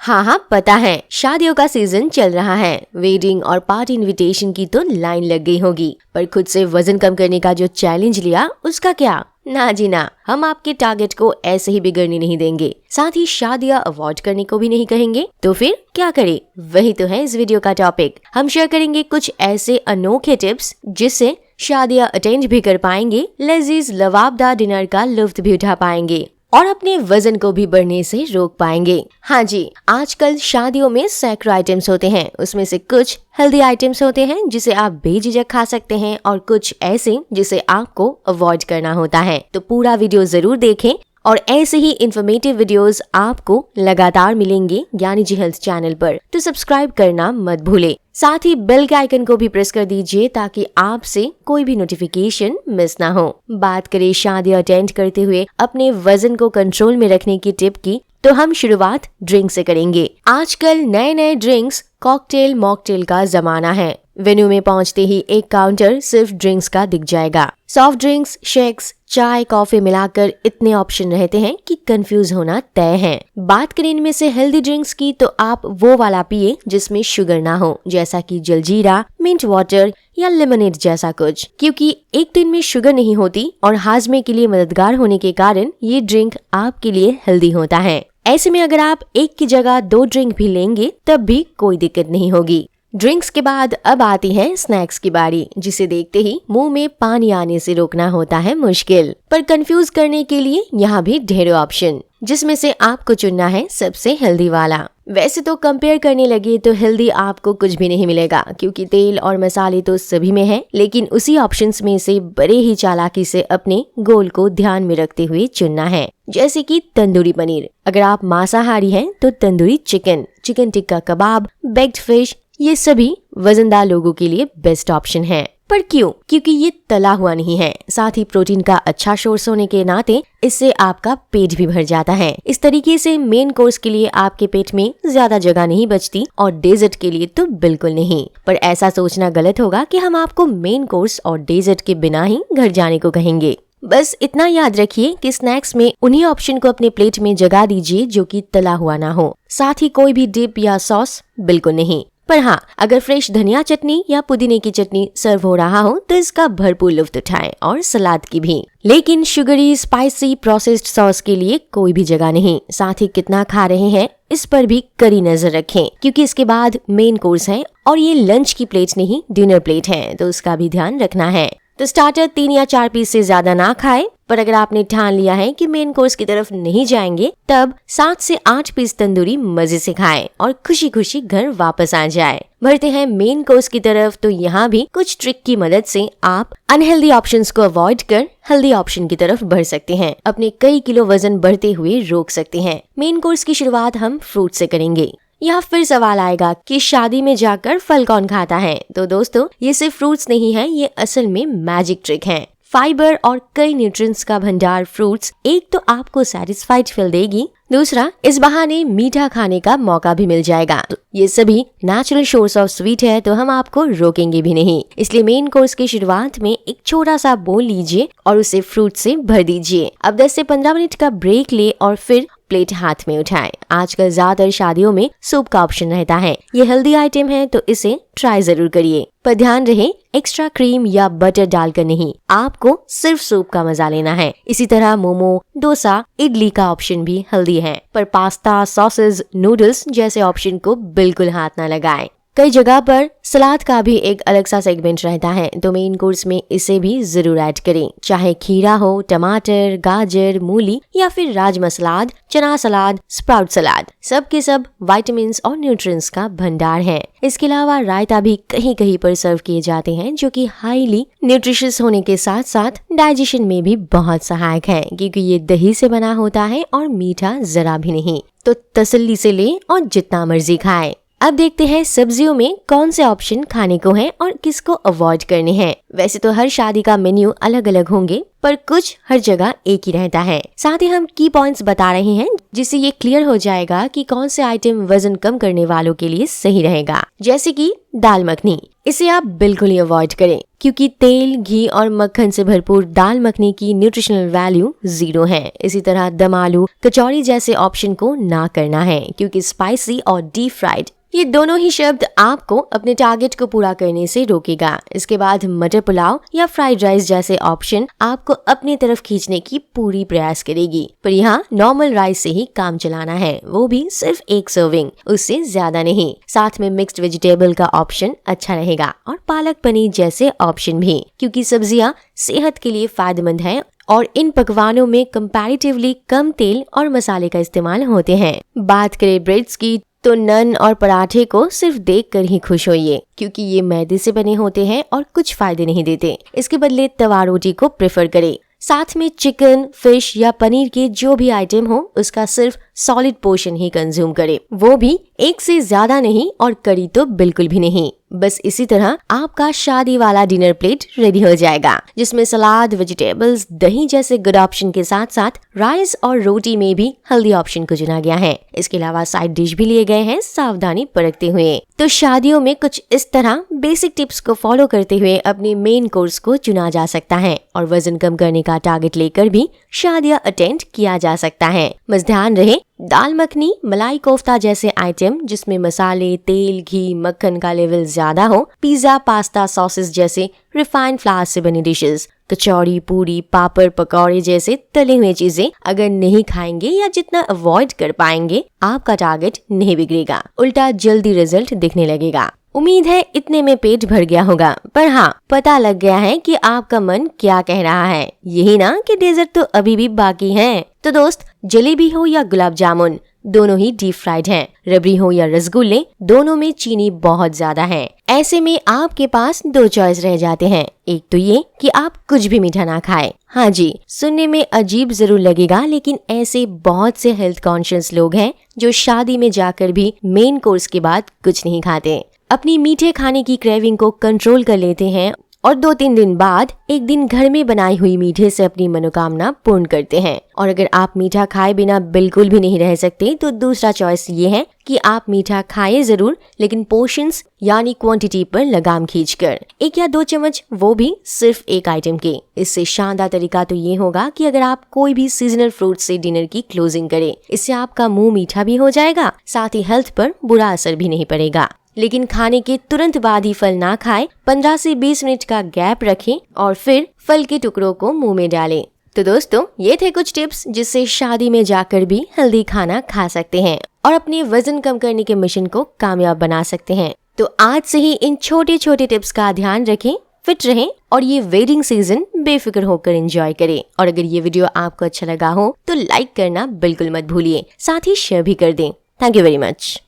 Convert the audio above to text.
हाँ हाँ पता है, शादियों का सीजन चल रहा है। वेडिंग और पार्टी इनविटेशन की तो लाइन लग गई होगी। पर खुद से वजन कम करने का जो चैलेंज लिया उसका क्या? ना जी ना, हम आपके टारगेट को ऐसे ही बिगड़ने नहीं देंगे, साथ ही शादियां अवॉइड करने को भी नहीं कहेंगे। तो फिर क्या करें? वही तो है इस वीडियो का टॉपिक। हम शेयर करेंगे कुछ ऐसे अनोखे टिप्स जिससे शादियां अटेंड भी कर पाएंगे, लजीज लवाबदार डिनर का लुत्फ भी उठा पाएंगे और अपने वजन को भी बढ़ने से रोक पाएंगे। हाँ जी, आजकल शादियों में सैकड़ों आइटम्स होते हैं। उसमें से कुछ हेल्दी आइटम्स होते हैं जिसे आप बेझिझक खा सकते हैं और कुछ ऐसे जिसे आपको अवॉइड करना होता है। तो पूरा वीडियो जरूर देखें और ऐसे ही इन्फॉर्मेटिव वीडियोस आपको लगातार मिलेंगे ज्ञानी जी हेल्थ चैनल पर। तो सब्सक्राइब करना मत भूले, साथ ही बेल के आइकन को भी प्रेस कर दीजिए ताकि आपसे कोई भी नोटिफिकेशन मिस ना हो। बात करें शादी अटेंड करते हुए अपने वजन को कंट्रोल में रखने की टिप की, तो हम शुरुआत ड्रिंक से करेंगे। आजकल नए नए ड्रिंक्स, कॉकटेल, मॉकटेल का जमाना है। वेन्यू में पहुंचते ही एक काउंटर सिर्फ ड्रिंक्स का दिख जाएगा। सॉफ्ट ड्रिंक्स, शेक्स, चाय, कॉफी मिलाकर इतने ऑप्शन रहते हैं कि कंफ्यूज होना तय है। बात करें इनमें से हेल्दी ड्रिंक्स की, तो आप वो वाला पिए जिसमें शुगर ना हो, जैसा कि जलजीरा, मिंट वाटर या लेमनेड जैसा कुछ, क्योंकि एक तो इनमें शुगर नहीं होती और हाजमे के लिए मददगार होने के कारण ये ड्रिंक आपके लिए हेल्दी होता है। ऐसे में अगर आप एक की जगह 2 ड्रिंक भी लेंगे तब भी कोई दिक्कत नहीं होगी। ड्रिंक्स के बाद अब आती है स्नैक्स की बारी, जिसे देखते ही मुंह में पानी आने से रोकना होता है मुश्किल। पर कंफ्यूज करने के लिए यहाँ भी ढेरों ऑप्शन, जिसमें से आपको चुनना है सबसे हेल्दी वाला। वैसे तो कंपेयर करने लगे तो हेल्दी आपको कुछ भी नहीं मिलेगा, क्योंकि तेल और मसाले तो सभी में है, लेकिन उसी ऑप्शंस में से बड़े ही चालाकी से अपने गोल को ध्यान में रखते हुए चुनना है। जैसे कि तंदूरी पनीर, अगर आप मांसाहारी हैं तो तंदूरी चिकन, चिकन टिक्का कबाब, बेक्ड फिश, ये सभी वजनदार लोगों के लिए बेस्ट ऑप्शन है। पर क्यों? क्योंकि ये तला हुआ नहीं है, साथ ही प्रोटीन का अच्छा सोर्स होने के नाते इससे आपका पेट भी भर जाता है। इस तरीके से मेन कोर्स के लिए आपके पेट में ज्यादा जगह नहीं बचती और डेजर्ट के लिए तो बिल्कुल नहीं। पर ऐसा सोचना गलत होगा कि हम आपको मेन कोर्स और डेजर्ट के बिना ही घर जाने को कहेंगे। बस इतना याद रखिए कि स्नैक्स में उन्हीं ऑप्शन को अपने प्लेट में जगह दीजिए जो कि तला हुआ ना हो, साथ ही कोई भी डिप या सॉस बिल्कुल नहीं। पर हाँ, अगर फ्रेश धनिया चटनी या पुदीने की चटनी सर्व हो रहा हो तो इसका भरपूर लुत्फ उठाएं, और सलाद की भी। लेकिन शुगरी, स्पाइसी, प्रोसेस्ड सॉस के लिए कोई भी जगह नहीं। साथ ही कितना खा रहे हैं इस पर भी कड़ी नजर रखें, क्योंकि इसके बाद मेन कोर्स है और ये लंच की प्लेट नहीं डिनर प्लेट है, तो उसका भी ध्यान रखना है। तो स्टार्टर 3 या 4 पीस से ज्यादा ना खाए, पर अगर आपने ठान लिया है कि मेन कोर्स की तरफ नहीं जाएंगे, तब 7 से 8 पीस तंदूरी मजे से खाएं और खुशी खुशी घर वापस आ जाए। बढ़ते हैं मेन कोर्स की तरफ, तो यहाँ भी कुछ ट्रिक की मदद से आप अनहेल्दी ऑप्शंस को अवॉइड कर हेल्दी ऑप्शन की तरफ बढ़ सकते हैं। अपने कई किलो वजन बढ़ते हुए रोक सकते हैं। मेन कोर्स की शुरुआत हम फ्रूट से करेंगे। यहाँ फिर सवाल आएगा कि शादी में जाकर फल कौन खाता है? तो दोस्तों, ये सिर्फ फ्रूट्स नहीं है, ये असल में मैजिक ट्रिक है। फाइबर और कई न्यूट्रिएंट्स का भंडार फ्रूट्स एक तो आपको सैटिस्फाइड फील देगी, दूसरा इस बहाने मीठा खाने का मौका भी मिल जाएगा। ये सभी नेचुरल सोर्स ऑफ स्वीट है, तो हम आपको रोकेंगे भी नहीं। इसलिए मेन कोर्स की शुरुआत में एक छोटा सा बोल लीजिए और उसे फ्रूट से भर दीजिए। अब 10 से 15 मिनट का ब्रेक ले और फिर प्लेट हाथ में उठाएं। आजकल ज्यादातर शादियों में सूप का ऑप्शन रहता है। ये हेल्दी आइटम है, तो इसे ट्राई जरूर करिए, पर ध्यान रहे एक्स्ट्रा क्रीम या बटर डालकर नहीं, आपको सिर्फ सूप का मजा लेना है। इसी तरह मोमो, डोसा, इडली का ऑप्शन भी हेल्दी है, पर पास्ता, सॉसेज, नूडल्स जैसे ऑप्शन को बिल्कुल हाथ न लगाएं। कई जगह पर सलाद का भी एक अलग सा सेगमेंट रहता है, तो मेन कोर्स में इसे भी जरूर ऐड करें। चाहे खीरा हो, टमाटर, गाजर, मूली या फिर राजमा सलाद, चना सलाद, स्प्राउट सलाद, सब के सब विटामिन और न्यूट्रिएंट्स का भंडार है। इसके अलावा रायता भी कहीं कहीं पर सर्व किए जाते हैं, जो कि हाईली न्यूट्रिशियस होने के साथ साथ डाइजेशन में भी बहुत सहायक है, क्योंकि ये दही से बना होता है और मीठा जरा भी नहीं। तो तसल्ली से ले और जितना मर्जी खाए। अब देखते हैं सब्जियों में कौन से ऑप्शन खाने को हैं और किसको अवॉइड करने हैं। वैसे तो हर शादी का मेन्यू अलग अलग होंगे, पर कुछ हर जगह एक ही रहता है। साथ ही हम की पॉइंट्स बता रहे हैं जिससे ये क्लियर हो जाएगा कि कौन से आइटम वजन कम करने वालों के लिए सही रहेगा। जैसे कि दाल मखनी, इसे आप बिल्कुल ही अवॉइड करें क्योंकि तेल, घी और मक्खन से भरपूर दाल मखनी की न्यूट्रिशनल वैल्यू 0 है। इसी तरह दम आलू, कचौड़ी जैसे ऑप्शन को ना करना है क्योंकि स्पाइसी और डीप फ्राइड ये दोनों ही शब्द आपको अपने टारगेट को पूरा करने से रोकेगा। इसके बाद मटर पुलाव या फ्राइड राइस जैसे ऑप्शन आपको अपनी तरफ खींचने की पूरी प्रयास करेगी, पर यहाँ नॉर्मल राइस से ही काम चलाना है, वो भी सिर्फ 1 सर्विंग, उससे ज्यादा नहीं। साथ में मिक्स्ड वेजिटेबल का ऑप्शन अच्छा रहेगा और पालक पनीर जैसे ऑप्शन भी, क्योंकि सब्जियां सेहत के लिए फायदेमंद है और इन पकवानों में कंपैरेटिवली कम तेल और मसाले का इस्तेमाल होते हैं। बात करें ब्रेड्स की तो नन और पराठे को सिर्फ देखकर ही खुश होइए क्योंकि ये मैदे से बने होते हैं और कुछ फायदे नहीं देते। इसके बदले तवा रोटी को प्रेफर करें। साथ में चिकन, फिश या पनीर के जो भी आइटम हो उसका सिर्फ सॉलिड पोर्शन ही कंज्यूम करें, वो भी 1 से ज्यादा नहीं और करी तो बिल्कुल भी नहीं। बस इसी तरह आपका शादी वाला डिनर प्लेट रेडी हो जाएगा जिसमें सलाद, वेजिटेबल्स, दही जैसे गुड ऑप्शन के साथ साथ राइस और रोटी में भी हेल्दी ऑप्शन को चुना गया है। इसके अलावा साइड डिश भी लिए गए हैं सावधानी बरतते हुए। तो शादियों में कुछ इस तरह बेसिक टिप्स को फॉलो करते हुए अपने मेन कोर्स को चुना जा सकता है और वजन कम करने का टारगेट लेकर भी शादियां अटेंड किया जा सकता है। बस ध्यान रहे, दाल मखनी, मलाई कोफ्ता जैसे आइटम जिसमें मसाले, तेल, घी, मक्खन का लेवल ज्यादा हो, पिज्जा, पास्ता, सॉसेस जैसे रिफाइंड फ्लावर से बनी डिशेस, कचौड़ी, पूरी, पापड़, पकौड़े जैसे तले हुए चीजें अगर नहीं खाएंगे या जितना अवॉइड कर पाएंगे आपका टारगेट नहीं बिगड़ेगा, उल्टा जल्दी रिजल्ट दिखने लगेगा। उम्मीद है इतने में पेट भर गया होगा, पर हाँ, पता लग गया है कि आपका मन क्या कह रहा है। यही ना कि डेजर्ट तो अभी भी बाकी है। तो दोस्त, जलेबी हो या गुलाब जामुन, दोनों ही डीप फ्राइड हैं। रबड़ी हो या रसगुल्ले, दोनों में चीनी बहुत ज्यादा है। ऐसे में आपके पास 2 चॉइस रह जाते हैं। एक तो ये कि आप कुछ भी मीठा ना खाएं। हाँ जी, सुनने में अजीब जरूर लगेगा, लेकिन ऐसे बहुत से हेल्थ कॉन्शियस लोग हैं जो शादी में जाकर भी मेन कोर्स के बाद कुछ नहीं खाते, अपनी मीठे खाने की क्रेविंग को कंट्रोल कर लेते हैं और 2-3 दिन बाद एक दिन घर में बनाई हुई मीठे से अपनी मनोकामना पूर्ण करते हैं। और अगर आप मीठा खाए बिना बिल्कुल भी नहीं रह सकते तो दूसरा चॉइस ये है कि आप मीठा खाएं जरूर, लेकिन पोर्शंस यानी क्वांटिटी पर लगाम खींचकर 1 या 2 चम्मच, वो भी सिर्फ एक आइटम के। इससे शानदार तरीका तो ये होगा कि अगर आप कोई भी सीजनल फ्रूट से डिनर की क्लोजिंग करें, इससे आपका मुंह मीठा भी हो जाएगा, साथ ही हेल्थ पर बुरा असर भी नहीं पड़ेगा। लेकिन खाने के तुरंत बाद ही फल ना खाएं, 15 से 20 मिनट का गैप रखें और फिर फल के टुकड़ों को मुंह में डालें। तो दोस्तों, ये थे कुछ टिप्स जिससे शादी में जाकर भी हेल्दी खाना खा सकते हैं और अपने वजन कम करने के मिशन को कामयाब बना सकते हैं। तो आज से ही इन छोटे छोटे टिप्स का ध्यान रखें, फिट रहें और ये वेडिंग सीजन बेफिक्र होकर एंजॉय करें। और अगर ये वीडियो आपको अच्छा लगा हो तो लाइक करना बिल्कुल मत भूलिए, साथ ही शेयर भी कर दें। Thank you very much.